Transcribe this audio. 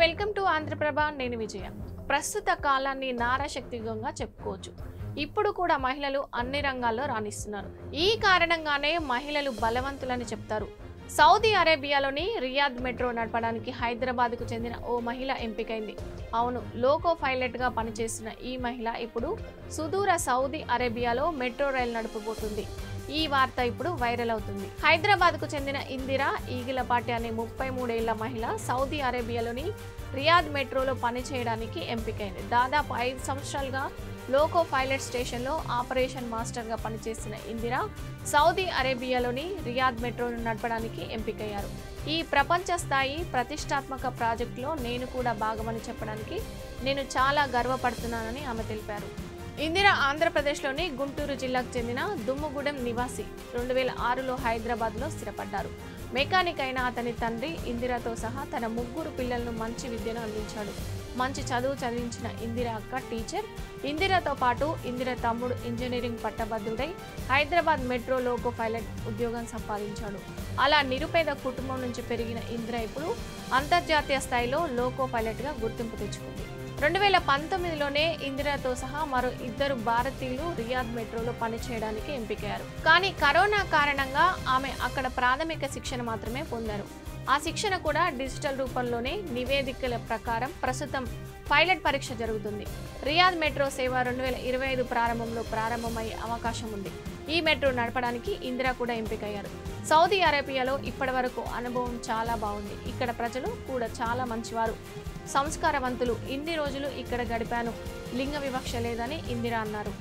Welcome to Andhraprabha. నేను విజయ. ప్రస్తుత కాలాన్ని నారాశక్తిగా చెప్పుకోవచ్చు. ఇప్పుడు కూడా మహిళలు అన్ని రంగాల్లో రాణిస్తున్నారు. ఈ కారణంగానే మహిళలు బలవంతులని చెప్తారు. సౌదీ అరేబియాలోని రియాద్ మెట్రో నడపడానికి హైదరాబాద్కు చెందిన ఓ మహిళ ఎంపికైంది. అవును, లోకో పైలట్గా పనిచేస్తున్న ఈ మహిళ ఇప్పుడు సుదూర సౌదీ అరేబియాలో మెట్రో రైలు నడపబోతుంది. ఈ వార్త ఇప్పుడు వైరల్ అవుతుంది. హైదరాబాద్కు చెందిన ఇందిరా ఈగిలపాటి అనే 33 ఏళ్ల మహిళ సౌదీ అరేబియాలోని రియాద్ మెట్రోలో పనిచేయడానికి ఎంపికైంది. దాదాపు 5 సంవత్సరాలుగా లోకో పైలట్ స్టేషన్లో ఆపరేషన్ మాస్టర్గా పనిచేసిన ఇందిరా సౌదీ అరేబియాలోని రియాద్ మెట్రోను నడపడానికి ఎంపికయ్యారు. ఈ ప్రపంచ స్థాయి ప్రతిష్టాత్మక ప్రాజెక్టులో నేను కూడా భాగమని చెప్పడానికి నేను చాలా గర్వపడుతున్నానని ఆమె తెలిపారు. ఇందిరా ఆంధ్రప్రదేశ్లోని గుంటూరు జిల్లాకు చెందిన దుమ్ముగూడెం నివాసి. 2006లో హైదరాబాద్లో స్థిరపడ్డారు. మెకానిక్ అయిన అతని తండ్రి ఇందిరాతో సహా తన 3 పిల్లలను మంచి విద్యను అందించాడు. మంచి చదువు చదివించిన ఇందిరా అక్క టీచర్. ఇందిరాతో పాటు ఇందిరా తమ్ముడు ఇంజనీరింగ్ పట్టభద్రుడై హైదరాబాద్ మెట్రో లోకో పైలట్ ఉద్యోగం సంపాదించాడు. అలా నిరుపేద కుటుంబం నుంచి పెరిగిన ఇందిరా ఇప్పుడు అంతర్జాతీయ స్థాయిలో లోకో పైలట్గా గుర్తింపు తెచ్చుకుంది. 2019లోనే ఇందిరాతో సహా మరో 2 భారతీయులు రియాద్ మెట్రోలో పనిచేయడానికి ఎంపికయ్యారు. కానీ కరోనా కారణంగా ఆమె అక్కడ ప్రాథమిక శిక్షణ మాత్రమే పొందారు. ఆ శిక్షణ కూడా డిజిటల్ రూపంలోనే. నివేదికల ప్రకారం ప్రస్తుతం పైలట్ పరీక్ష జరుగుతుంది. రియాద్ మెట్రో సేవ 2025 ప్రారంభంలో ప్రారంభమయ్యే అవకాశం ఉంది. ఈ మెట్రో నడపడానికి ఇందిరా కూడా ఎంపికయ్యారు. సౌదీ అరేబియాలో ఇప్పటివరకు అనుభవం చాలా బాగుంది. ఇక్కడ ప్రజలు కూడా చాలా మంచివారు, సంస్కారవంతులు. ఇన్ని రోజులు ఇక్కడ గడిపాను, లింగ వివక్ష లేదని ఇందిరా అన్నారు.